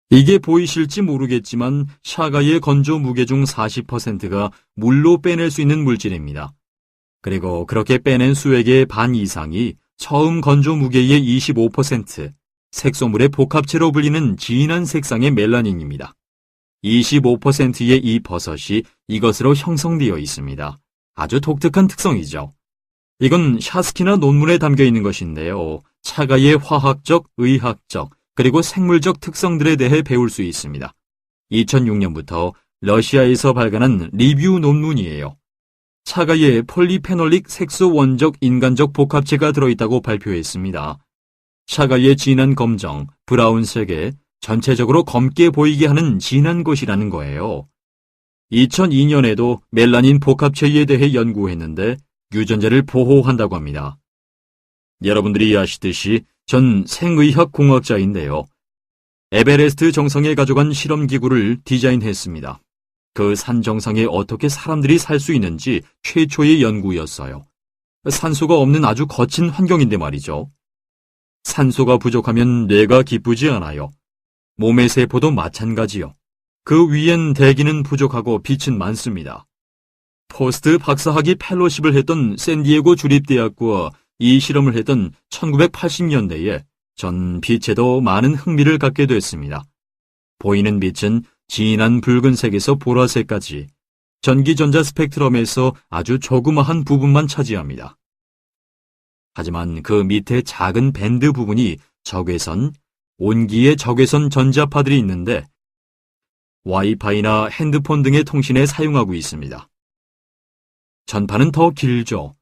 이게 보이실지 모르겠지만 샤가이의 건조 무게 중 40%가 물로 빼낼 수 있는 물질입니다. 그리고 그렇게 빼낸 수액의 반 이상이 처음 건조 무게의 25%, 색소물의 복합체로 불리는 진한 색상의 멜라닌입니다. 25%의 이 버섯이 이것으로 형성되어 있습니다. 아주 독특한 특성이죠. 이건 샤스키나 논문에 담겨 있는 것인데요. 차가의 화학적, 의학적, 그리고 생물적 특성들에 대해 배울 수 있습니다. 2006년부터 러시아에서 발간한 리뷰 논문이에요. 차가의 폴리페놀릭 색소 원적 인간적 복합체가 들어있다고 발표했습니다. 차가의 진한 검정, 브라운색에 전체적으로 검게 보이게 하는 진한 것이라는 거예요. 2002년에도 멜라닌 복합체에 대해 연구했는데 유전자를 보호한다고 합니다. 여러분들이 아시듯이 전 생의학 공학자인데요. 에베레스트 정상에 가져간 실험기구를 디자인했습니다. 그 산 정상에 어떻게 사람들이 살 수 있는지 최초의 연구였어요. 산소가 없는 아주 거친 환경인데 말이죠. 산소가 부족하면 뇌가 기쁘지 않아요. 몸의 세포도 마찬가지요. 그 위엔 대기는 부족하고 빛은 많습니다. 포스트 박사학위 펠로십을 했던 샌디에고 주립대학과 이 실험을 했던 1980년대에 전 빛에도 많은 흥미를 갖게 됐습니다. 보이는 빛은 진한 붉은색에서 보라색까지 전기전자 스펙트럼에서 아주 조그마한 부분만 차지합니다. 하지만 그 밑에 작은 밴드 부분이 적외선, 온기의 적외선 전자파들이 있는데 와이파이나 핸드폰 등의 통신에 사용하고 있습니다. 전파는 더 길죠.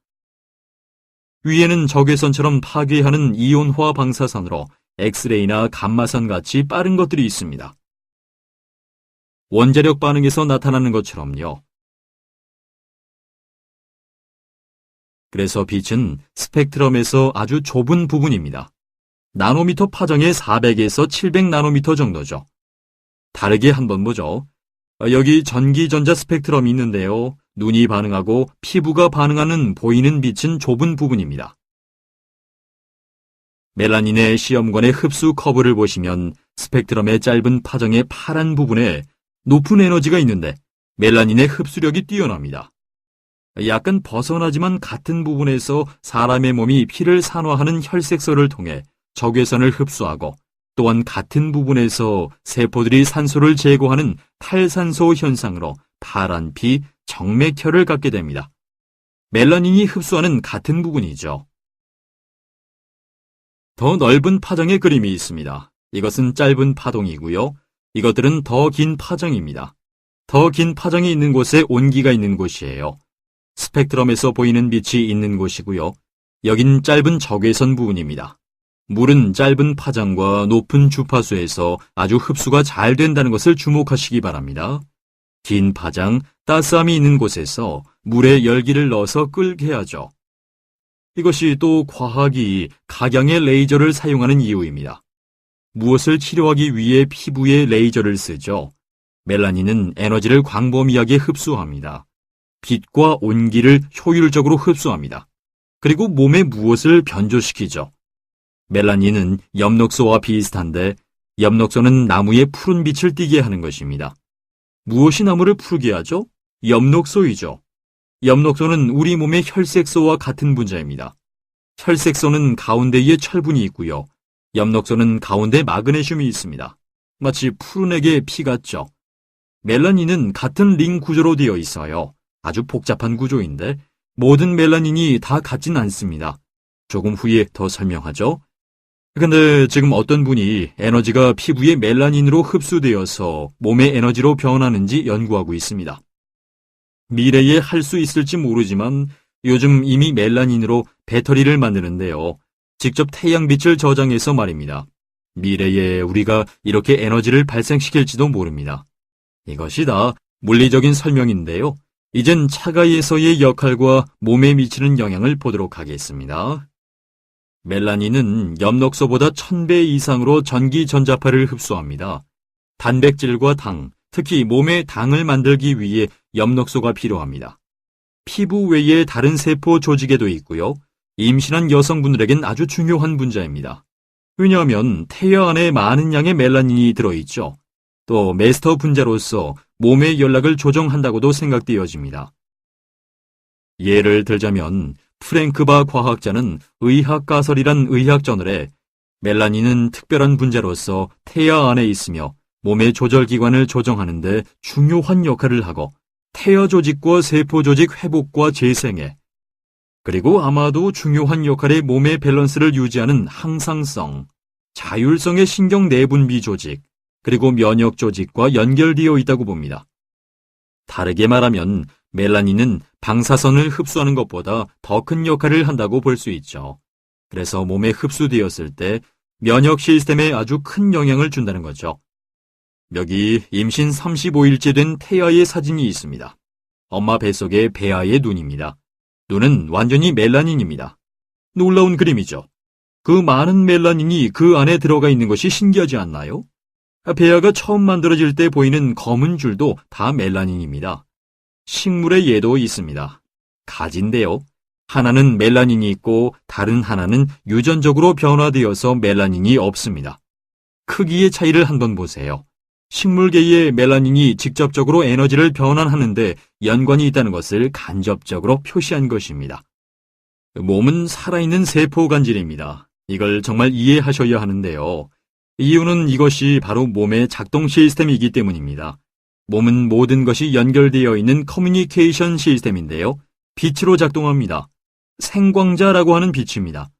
위에는 적외선처럼 파괴하는 이온화 방사선으로 엑스레이나 감마선 같이 빠른 것들이 있습니다. 원자력 반응에서 나타나는 것처럼요. 그래서 빛은 스펙트럼에서 아주 좁은 부분입니다. 나노미터 파장의 400에서 700 나노미터 정도죠. 다르게 한번 보죠. 여기 전기전자 스펙트럼이 있는데요. 눈이 반응하고 피부가 반응하는 보이는 빛은 좁은 부분입니다. 멜라닌의 시험관의 흡수 커브를 보시면 스펙트럼의 짧은 파장의 파란 부분에 높은 에너지가 있는데 멜라닌의 흡수력이 뛰어납니다. 약간 벗어나지만 같은 부분에서 사람의 몸이 피를 산화하는 혈색소를 통해 적외선을 흡수하고 또한 같은 부분에서 세포들이 산소를 제거하는 탈산소 현상으로 파란 피, 정맥혈을 갖게 됩니다. 멜라닌이 흡수하는 같은 부분이죠. 더 넓은 파장의 그림이 있습니다. 이것은 짧은 파동이고요. 이것들은 더 긴 파장입니다. 더 긴 파장이 있는 곳에 온기가 있는 곳이에요. 스펙트럼에서 보이는 빛이 있는 곳이고요. 여긴 짧은 적외선 부분입니다. 물은 짧은 파장과 높은 주파수에서 아주 흡수가 잘 된다는 것을 주목하시기 바랍니다. 긴 파장, 따스함이 있는 곳에서 물에 열기를 넣어서 끓게 하죠. 이것이 또 과학이 각양의 레이저를 사용하는 이유입니다. 무엇을 치료하기 위해 피부에 레이저를 쓰죠. 멜라닌은 에너지를 광범위하게 흡수합니다. 빛과 온기를 효율적으로 흡수합니다. 그리고 몸에 무엇을 변조시키죠. 멜라닌은 엽록소와 비슷한데 엽록소는 나무에 푸른 빛을 띠게 하는 것입니다. 무엇이 나무를 푸르게 하죠? 엽록소이죠. 엽록소는 우리 몸의 혈색소와 같은 분자입니다. 혈색소는 가운데에 철분이 있고요. 엽록소는 가운데 마그네슘이 있습니다. 마치 푸른액의 피 같죠. 멜라닌은 같은 링 구조로 되어 있어요. 아주 복잡한 구조인데 모든 멜라닌이 다 같진 않습니다. 조금 후에 더 설명하죠. 근데 지금 어떤 분이 에너지가 피부의 멜라닌으로 흡수되어서 몸의 에너지로 변하는지 연구하고 있습니다. 미래에 할 수 있을지 모르지만 요즘 이미 멜라닌으로 배터리를 만드는데요. 직접 태양빛을 저장해서 말입니다. 미래에 우리가 이렇게 에너지를 발생시킬지도 모릅니다. 이것이 다 물리적인 설명인데요. 이젠 차가이에서의 역할과 몸에 미치는 영향을 보도록 하겠습니다. 멜라닌은 엽록소보다 1000배 이상으로 전기 전자파를 흡수합니다. 단백질과 당, 특히 몸에 당을 만들기 위해 엽록소가 필요합니다. 피부 외에 다른 세포 조직에도 있고요. 임신한 여성분들에겐 아주 중요한 분자입니다. 왜냐하면 태아 안에 많은 양의 멜라닌이 들어있죠. 또 메스터 분자로서 몸의 연락을 조정한다고도 생각되어집니다. 예를 들자면 프랭크바 과학자는 의학가설이란 의학저널에 멜라닌은 특별한 분자로서 태아 안에 있으며 몸의 조절기관을 조정하는 데 중요한 역할을 하고 태아 조직과 세포 조직 회복과 재생에 그리고 아마도 중요한 역할의 몸의 밸런스를 유지하는 항상성, 자율성의 신경 내분비 조직, 그리고 면역 조직과 연결되어 있다고 봅니다. 다르게 말하면 멜라닌은 방사선을 흡수하는 것보다 더 큰 역할을 한다고 볼 수 있죠. 그래서 몸에 흡수되었을 때 면역 시스템에 아주 큰 영향을 준다는 거죠. 여기 임신 35일째 된 태아의 사진이 있습니다. 엄마 뱃속의 배아의 눈입니다. 눈은 완전히 멜라닌입니다. 놀라운 그림이죠. 그 많은 멜라닌이 그 안에 들어가 있는 것이 신기하지 않나요? 배아가 처음 만들어질 때 보이는 검은 줄도 다 멜라닌입니다. 식물의 예도 있습니다. 가지인데요. 하나는 멜라닌이 있고 다른 하나는 유전적으로 변화되어서 멜라닌이 없습니다. 크기의 차이를 한번 보세요. 식물계의 멜라닌이 직접적으로 에너지를 변환하는데 연관이 있다는 것을 간접적으로 표시한 것입니다. 몸은 살아있는 세포 간질입니다. 이걸 정말 이해하셔야 하는데요. 이유는 이것이 바로 몸의 작동 시스템이기 때문입니다. 몸은 모든 것이 연결되어 있는 커뮤니케이션 시스템인데요. 빛으로 작동합니다. 생광자라고 하는 빛입니다.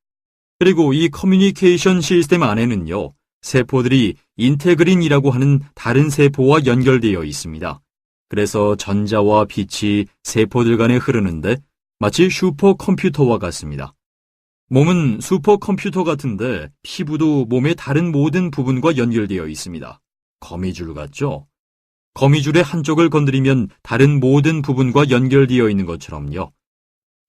그리고 이 커뮤니케이션 시스템 안에는요. 세포들이 인테그린이라고 하는 다른 세포와 연결되어 있습니다. 그래서 전자와 빛이 세포들 간에 흐르는데 마치 슈퍼컴퓨터와 같습니다. 몸은 슈퍼컴퓨터 같은데 피부도 몸의 다른 모든 부분과 연결되어 있습니다. 거미줄 같죠? 거미줄의 한쪽을 건드리면 다른 모든 부분과 연결되어 있는 것처럼요.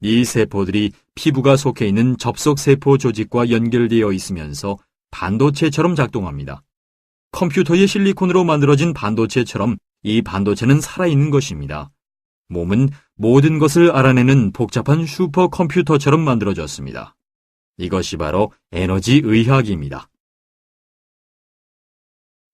이 세포들이 피부가 속해 있는 접속세포 조직과 연결되어 있으면서 반도체처럼 작동합니다. 컴퓨터의 실리콘으로 만들어진 반도체처럼 이 반도체는 살아있는 것입니다. 몸은 모든 것을 알아내는 복잡한 슈퍼컴퓨터처럼 만들어졌습니다. 이것이 바로 에너지 의학입니다.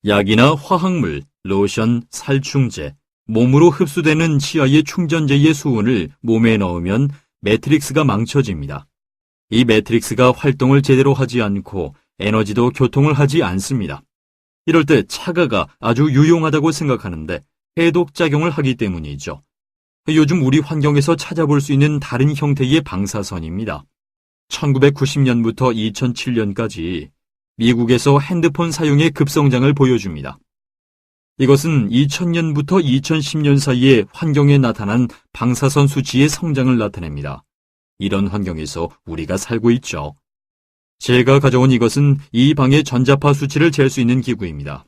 약이나 화학물, 로션, 살충제, 몸으로 흡수되는 치아의 충전재의 수은을 몸에 넣으면 매트릭스가 망쳐집니다. 이 매트릭스가 활동을 제대로 하지 않고 에너지도 교통을 하지 않습니다. 이럴 때 차가가 아주 유용하다고 생각하는데 해독작용을 하기 때문이죠. 요즘 우리 환경에서 찾아볼 수 있는 다른 형태의 방사선입니다. 1990년부터 2007년까지 미국에서 핸드폰 사용의 급성장을 보여줍니다. 이것은 2000년부터 2010년 사이에 환경에 나타난 방사선 수치의 성장을 나타냅니다. 이런 환경에서 우리가 살고 있죠. 제가 가져온 이것은 이 방의 전자파 수치를 잴 수 있는 기구입니다.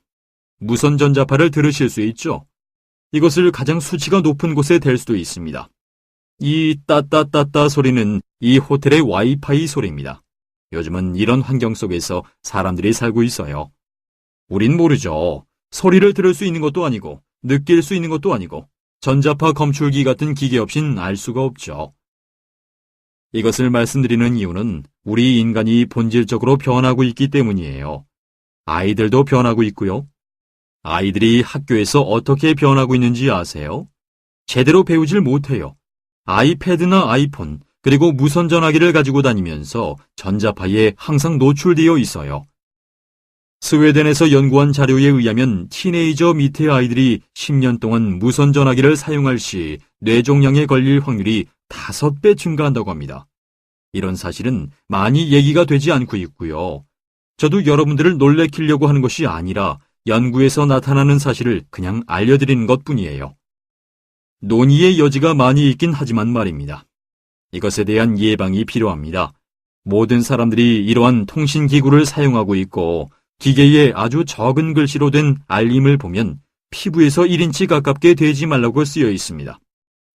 무선 전자파를 들으실 수 있죠? 이것을 가장 수치가 높은 곳에 댈 수도 있습니다. 이 따따따따 소리는 이 호텔의 와이파이 소리입니다. 요즘은 이런 환경 속에서 사람들이 살고 있어요. 우린 모르죠. 소리를 들을 수 있는 것도 아니고 느낄 수 있는 것도 아니고 전자파 검출기 같은 기계 없인 알 수가 없죠. 이것을 말씀드리는 이유는 우리 인간이 본질적으로 변하고 있기 때문이에요. 아이들도 변하고 있고요. 아이들이 학교에서 어떻게 변하고 있는지 아세요? 제대로 배우질 못해요. 아이패드나 아이폰, 그리고 무선 전화기를 가지고 다니면서 전자파에 항상 노출되어 있어요. 스웨덴에서 연구한 자료에 의하면 티네이저 밑의 아이들이 10년 동안 무선 전화기를 사용할 시 뇌종양에 걸릴 확률이 5배 증가한다고 합니다. 이런 사실은 많이 얘기가 되지 않고 있고요. 저도 여러분들을 놀래키려고 하는 것이 아니라 연구에서 나타나는 사실을 그냥 알려드리는 것뿐이에요. 논의의 여지가 많이 있긴 하지만 말입니다. 이것에 대한 예방이 필요합니다. 모든 사람들이 이러한 통신기구를 사용하고 있고 기계에 아주 적은 글씨로 된 알림을 보면 피부에서 1인치 가깝게 대지 말라고 쓰여 있습니다.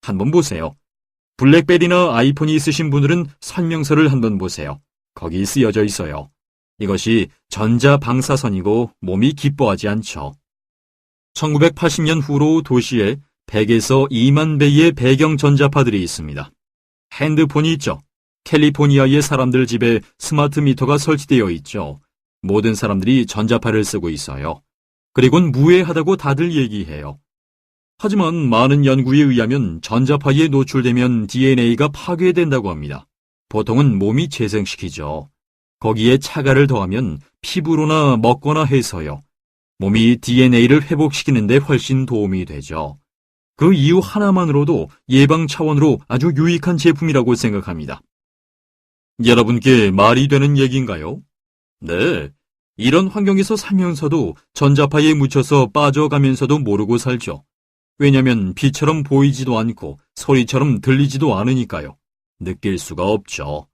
한번 보세요. 블랙베리나 아이폰이 있으신 분들은 설명서를 한번 보세요. 거기 쓰여져 있어요. 이것이 전자방사선이고 몸이 기뻐하지 않죠. 1980년 후로 도시에 100에서 2만 배의 배경 전자파들이 있습니다. 핸드폰이 있죠. 캘리포니아의 사람들 집에 스마트 미터가 설치되어 있죠. 모든 사람들이 전자파를 쓰고 있어요. 그리곤 무해하다고 다들 얘기해요. 하지만 많은 연구에 의하면 전자파에 노출되면 DNA가 파괴된다고 합니다. 보통은 몸이 재생시키죠. 거기에 차가를 더하면 피부로나 먹거나 해서요. 몸이 DNA를 회복시키는 데 훨씬 도움이 되죠. 그 이유 하나만으로도 예방 차원으로 아주 유익한 제품이라고 생각합니다. 여러분께 말이 되는 얘기인가요? 네. 이런 환경에서 살면서도 전자파에 묻혀서 빠져가면서도 모르고 살죠. 왜냐면 빛처럼 보이지도 않고 소리처럼 들리지도 않으니까요. 느낄 수가 없죠.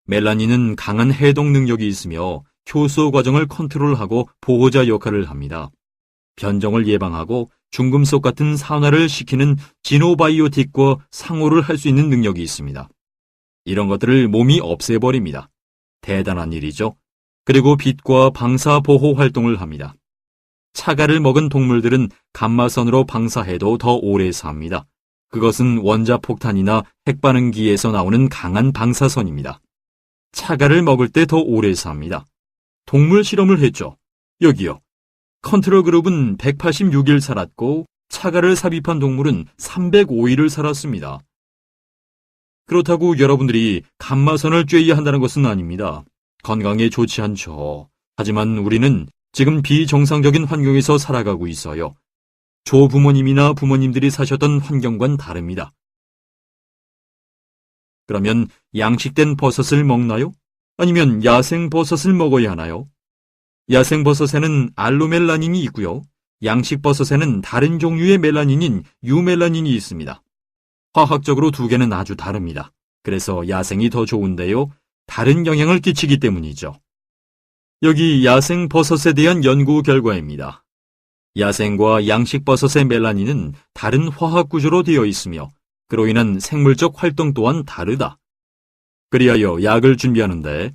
멜라닌은 강한 해독 능력이 있으며 효소 과정을 컨트롤하고 보호자 역할을 합니다. 변종을 예방하고 중금속 같은 산화를 시키는 지노바이오틱과 상호를 할 수 있는 능력이 있습니다. 이런 것들을 몸이 없애버립니다. 대단한 일이죠. 그리고 빛과 방사 보호 활동을 합니다. 차가를 먹은 동물들은 감마선으로 방사해도 더 오래 삽니다. 그것은 원자폭탄이나 핵반응기에서 나오는 강한 방사선입니다. 차가를 먹을 때 더 오래 삽니다. 동물 실험을 했죠. 여기요. 컨트롤 그룹은 186일 살았고 차가를 삽입한 동물은 305일을 살았습니다. 그렇다고 여러분들이 감마선을 쬐야 한다는 것은 아닙니다. 건강에 좋지 않죠. 하지만 우리는 지금 비정상적인 환경에서 살아가고 있어요. 조부모님이나 부모님들이 사셨던 환경과는 다릅니다. 그러면 양식된 버섯을 먹나요? 아니면 야생 버섯을 먹어야 하나요? 야생 버섯에는 알로멜라닌이 있고요. 양식 버섯에는 다른 종류의 멜라닌인 유멜라닌이 있습니다. 화학적으로 두 개는 아주 다릅니다. 그래서 야생이 더 좋은데요. 다른 영향을 끼치기 때문이죠. 여기 야생 버섯에 대한 연구 결과입니다. 야생과 양식 버섯의 멜라닌은 다른 화학 구조로 되어 있으며 그로 인한 생물적 활동 또한 다르다. 그리하여 약을 준비하는데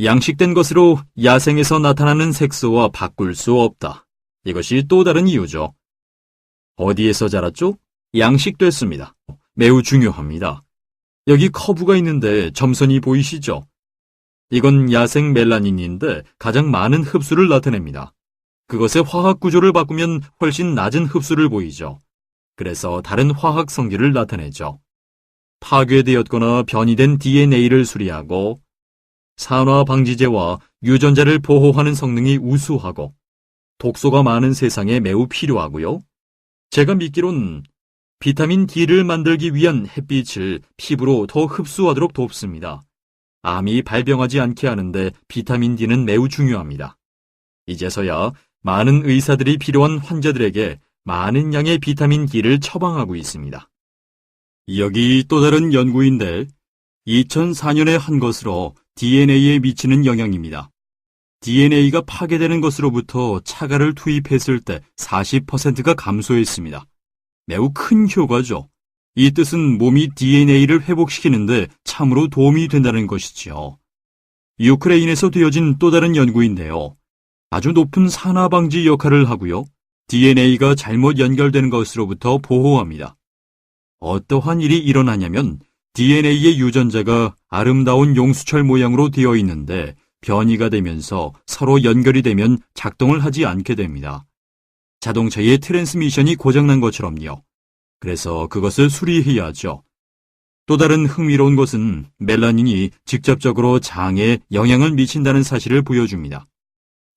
양식된 것으로 야생에서 나타나는 색소와 바꿀 수 없다. 이것이 또 다른 이유죠. 어디에서 자랐죠? 양식됐습니다. 매우 중요합니다. 여기 커브가 있는데 점선이 보이시죠? 이건 야생 멜라닌인데 가장 많은 흡수를 나타냅니다. 그것의 화학 구조를 바꾸면 훨씬 낮은 흡수를 보이죠. 그래서 다른 화학 성질을 나타내죠. 파괴되었거나 변이된 DNA를 수리하고 산화 방지제와 유전자를 보호하는 성능이 우수하고 독소가 많은 세상에 매우 필요하고요. 제가 믿기론 비타민 D를 만들기 위한 햇빛을 피부로 더 흡수하도록 돕습니다. 암이 발병하지 않게 하는데 비타민 D는 매우 중요합니다. 이제서야 많은 의사들이 필요한 환자들에게 많은 양의 비타민 D를 처방하고 있습니다. 여기 또 다른 연구인데 2004년에 한 것으로 DNA에 미치는 영향입니다. DNA가 파괴되는 것으로부터 차가를 투입했을 때 40%가 감소했습니다. 매우 큰 효과죠. 이 뜻은 몸이 DNA를 회복시키는데 참으로 도움이 된다는 것이지요. 유크레인에서 되어진 또 다른 연구인데요. 아주 높은 산화 방지 역할을 하고요. DNA가 잘못 연결되는 것으로부터 보호합니다. 어떠한 일이 일어나냐면 DNA의 유전자가 아름다운 용수철 모양으로 되어 있는데 변이가 되면서 서로 연결이 되면 작동을 하지 않게 됩니다. 자동차의 트랜스미션이 고장난 것처럼요. 그래서 그것을 수리해야 하죠. 또 다른 흥미로운 것은 멜라닌이 직접적으로 장에 영향을 미친다는 사실을 보여줍니다.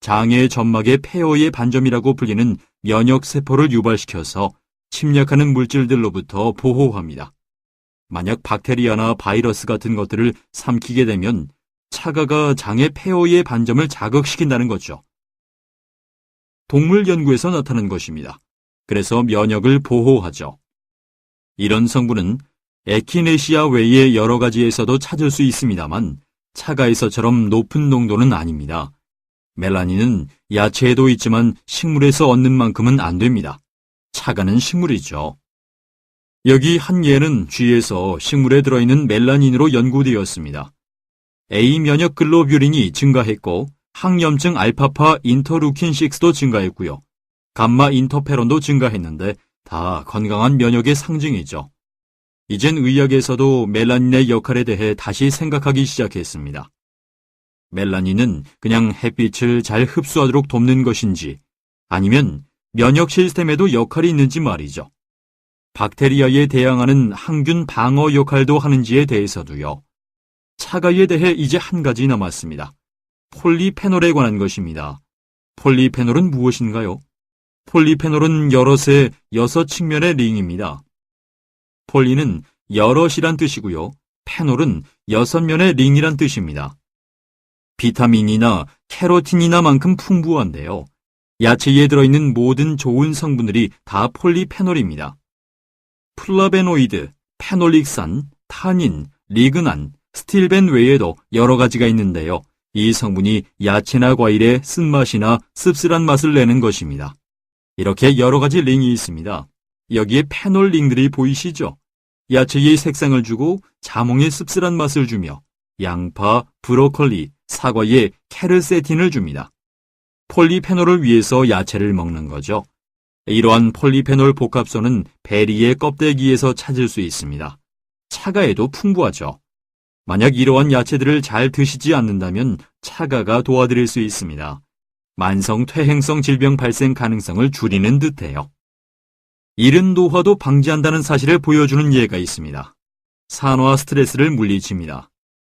장의 점막의 폐허의 반점이라고 불리는 면역세포를 유발시켜서 침략하는 물질들로부터 보호합니다. 만약 박테리아나 바이러스 같은 것들을 삼키게 되면 차가가 장의 폐허의 반점을 자극시킨다는 거죠. 동물 연구에서 나타난 것입니다. 그래서 면역을 보호하죠. 이런 성분은 에키네시아 외의 여러 가지에서도 찾을 수 있습니다만 차가에서처럼 높은 농도는 아닙니다. 멜라닌은 야채에도 있지만 식물에서 얻는 만큼은 안 됩니다. 차가는 식물이죠. 여기 한 예는 쥐에서 식물에 들어있는 멜라닌으로 연구되었습니다. A 면역 글로뷸린이 증가했고 항염증 알파파 인터루킨 6도 증가했고요. 감마 인터페론도 증가했는데 다 건강한 면역의 상징이죠. 이젠 의학에서도 멜라닌의 역할에 대해 다시 생각하기 시작했습니다. 멜라닌은 그냥 햇빛을 잘 흡수하도록 돕는 것인지 아니면 면역 시스템에도 역할이 있는지 말이죠. 박테리아에 대항하는 항균 방어 역할도 하는지에 대해서도요. 차가위에 대해 이제 한 가지 남았습니다. 폴리페놀에 관한 것입니다. 폴리페놀은 무엇인가요? 폴리페놀은 여럿의 6측면의 링입니다. 폴리는 여럿이란 뜻이고요. 페놀은 6면의 링이란 뜻입니다. 비타민이나 캐로틴이나만큼 풍부한데요. 야채에 들어있는 모든 좋은 성분들이 다 폴리페놀입니다. 플라베노이드, 페놀릭산, 타닌, 리그난, 스틸벤 외에도 여러 가지가 있는데요. 이 성분이 야채나 과일의 쓴맛이나 씁쓸한 맛을 내는 것입니다. 이렇게 여러 가지 링이 있습니다. 여기에 페놀 링들이 보이시죠? 야채에 색상을 주고 자몽에 씁쓸한 맛을 주며 양파, 브로콜리, 사과에 케르세틴을 줍니다. 폴리페놀을 위해서 야채를 먹는 거죠. 이러한 폴리페놀 복합소는 베리의 껍데기에서 찾을 수 있습니다. 차가에도 풍부하죠. 만약 이러한 야채들을 잘 드시지 않는다면 차가가 도와드릴 수 있습니다. 만성 퇴행성 질병 발생 가능성을 줄이는 듯해요. 이른 노화도 방지한다는 사실을 보여주는 예가 있습니다. 산화 스트레스를 물리칩니다.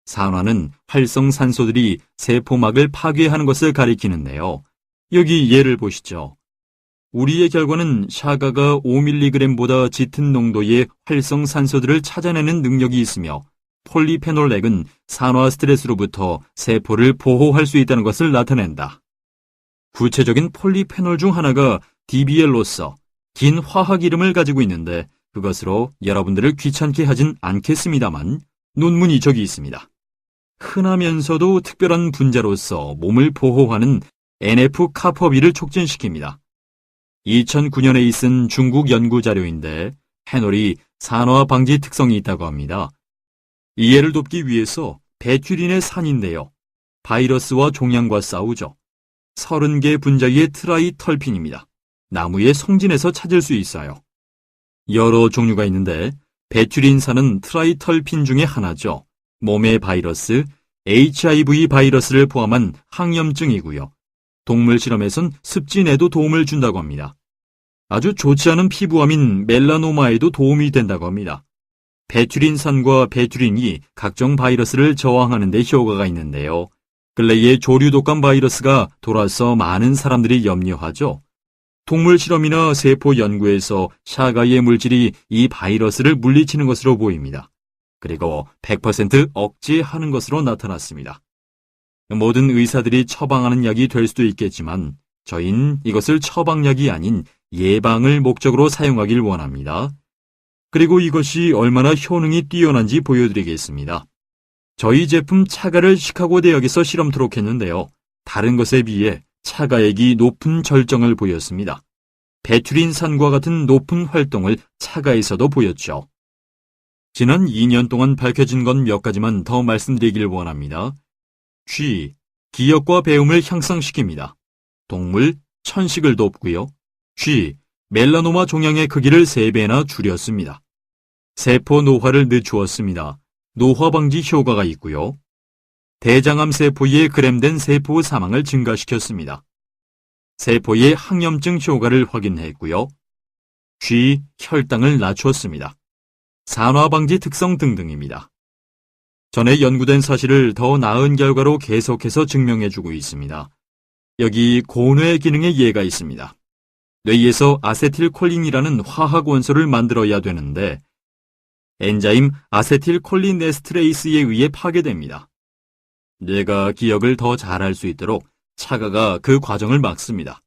산화는 활성산소들이 세포막을 파괴하는 것을 가리키는데요. 여기 예를 보시죠. 우리의 결과는 샤가가 5mg보다 짙은 농도의 활성산소들을 찾아내는 능력이 있으며 폴리페놀액은 산화 스트레스로부터 세포를 보호할 수 있다는 것을 나타낸다. 구체적인 폴리페놀 중 하나가 DBL로서 긴 화학 이름을 가지고 있는데 그것으로 여러분들을 귀찮게 하진 않겠습니다만 논문이 저기 있습니다. 흔하면서도 특별한 분자로서 몸을 보호하는 NF-카퍼비를 촉진시킵니다. 2009년에 있은 중국 연구 자료인데 페놀이 산화 방지 특성이 있다고 합니다. 이해를 돕기 위해서 베튜린의 산인데요. 바이러스와 종양과 싸우죠. 30개 분자의 트라이털핀입니다. 나무의 송진에서 찾을 수 있어요. 여러 종류가 있는데 베튜린산은 트라이털핀 중에 하나죠. 몸의 바이러스, HIV 바이러스를 포함한 항염증이고요. 동물 실험에선 습진에도 도움을 준다고 합니다. 아주 좋지 않은 피부암인 멜라노마에도 도움이 된다고 합니다. 베튜린산과 베튜린이 각종 바이러스를 저항하는 데 효과가 있는데요. 근래에 조류독감 바이러스가 돌아서 많은 사람들이 염려하죠. 동물 실험이나 세포 연구에서 샤가이의 물질이 이 바이러스를 물리치는 것으로 보입니다. 그리고 100% 억제하는 것으로 나타났습니다. 모든 의사들이 처방하는 약이 될 수도 있겠지만 저희는 이것을 처방약이 아닌 예방을 목적으로 사용하길 원합니다. 그리고 이것이 얼마나 효능이 뛰어난지 보여드리겠습니다. 저희 제품 차가를 시카고 대학에서 실험토록 했는데요. 다른 것에 비해 차가액이 높은 절정을 보였습니다. 베튜린산과 같은 높은 활동을 차가에서도 보였죠. 지난 2년 동안 밝혀진 건 몇 가지만 더 말씀드리길 원합니다. G, 기억과 배움을 향상시킵니다. 동물, 천식을 돕고요. G, 멜라노마 종양의 크기를 3배나 줄였습니다. 세포 노화를 늦추었습니다. 노화 방지 효과가 있고요. 대장암 세포에 그램된 세포 사망을 증가시켰습니다. 세포의 항염증 효과를 확인했고요. G, 혈당을 낮추었습니다. 산화 방지 특성 등등입니다. 전에 연구된 사실을 더 나은 결과로 계속해서 증명해주고 있습니다. 여기 고뇌 기능의 예가 있습니다. 뇌에서 아세틸콜린이라는 화학 원소를 만들어야 되는데 엔자임 아세틸콜린에스트레이스에 의해 파괴됩니다. 뇌가 기억을 더 잘할 수 있도록 차가가 그 과정을 막습니다.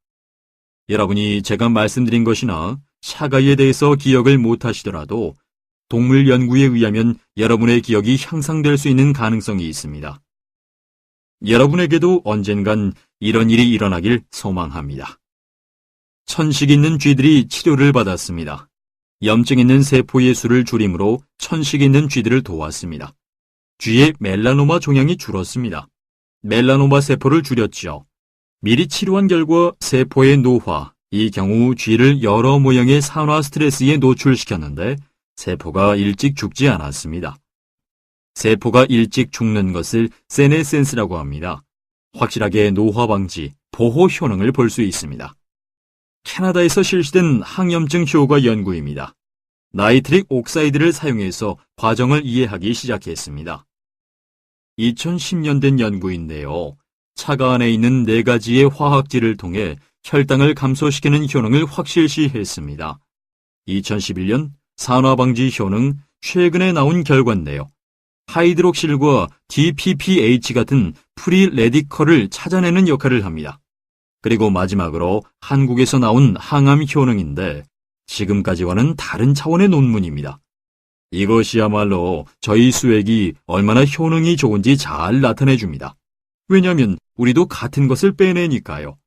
여러분이 제가 말씀드린 것이나 샤가이에 대해서 기억을 못하시더라도 동물 연구에 의하면 여러분의 기억이 향상될 수 있는 가능성이 있습니다. 여러분에게도 언젠간 이런 일이 일어나길 소망합니다. 천식 있는 쥐들이 치료를 받았습니다. 염증 있는 세포의 수를 줄임으로 천식 있는 쥐들을 도왔습니다. 쥐의 멜라노마 종양이 줄었습니다. 멜라노마 세포를 줄였죠. 미리 치료한 결과 세포의 노화, 이 경우 쥐를 여러 모형의 산화 스트레스에 노출시켰는데 세포가 일찍 죽지 않았습니다. 세포가 일찍 죽는 것을 세네센스라고 합니다. 확실하게 노화 방지, 보호 효능을 볼 수 있습니다. 캐나다에서 실시된 항염증 효과 연구입니다. 나이트릭 옥사이드를 사용해서 과정을 이해하기 시작했습니다. 2010년 된 연구인데요. 차가 안에 있는 4가지의 화학질을 통해 혈당을 감소시키는 효능을 확실시했습니다. 2011년 산화방지 효능 최근에 나온 결과인데요. 하이드록실과 DPPH 같은 프리 레디컬을 찾아내는 역할을 합니다. 그리고 마지막으로 한국에서 나온 항암 효능인데 지금까지와는 다른 차원의 논문입니다. 이것이야말로 저희 수액이 얼마나 효능이 좋은지 잘 나타내줍니다. 왜냐하면 우리도 같은 것을 빼내니까요.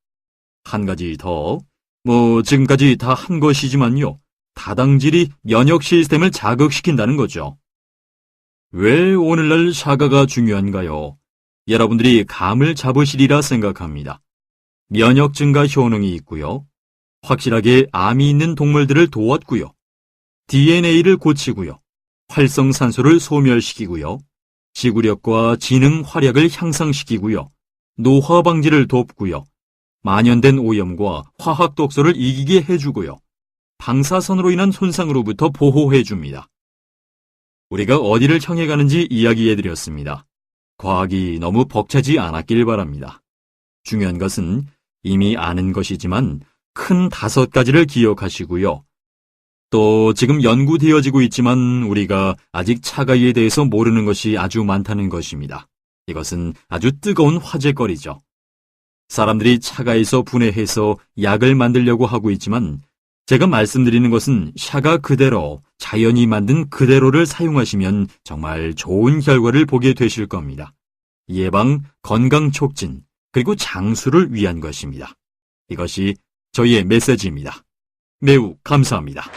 한 가지 더, 지금까지 다 한 것이지만요. 다당질이 면역 시스템을 자극시킨다는 거죠. 왜 오늘날 샤가가 중요한가요? 여러분들이 감을 잡으시리라 생각합니다. 면역 증가 효능이 있고요. 확실하게 암이 있는 동물들을 도왔고요. DNA를 고치고요. 활성산소를 소멸시키고요. 지구력과 지능 활약을 향상시키고요. 노화 방지를 돕고요. 만연된 오염과 화학 독소를 이기게 해주고요. 방사선으로 인한 손상으로부터 보호해줍니다. 우리가 어디를 향해 가는지 이야기해드렸습니다. 과학이 너무 벅차지 않았길 바랍니다. 중요한 것은 이미 아는 것이지만 큰 5가지를 기억하시고요. 또 지금 연구되어지고 있지만 우리가 아직 차가이에 대해서 모르는 것이 아주 많다는 것입니다. 이것은 아주 뜨거운 화제거리죠. 사람들이 차가에서 분해해서 약을 만들려고 하고 있지만 제가 말씀드리는 것은 샤가 그대로 자연이 만든 그대로를 사용하시면 정말 좋은 결과를 보게 되실 겁니다. 예방, 건강 촉진, 그리고 장수를 위한 것입니다. 이것이 저희의 메시지입니다. 매우 감사합니다.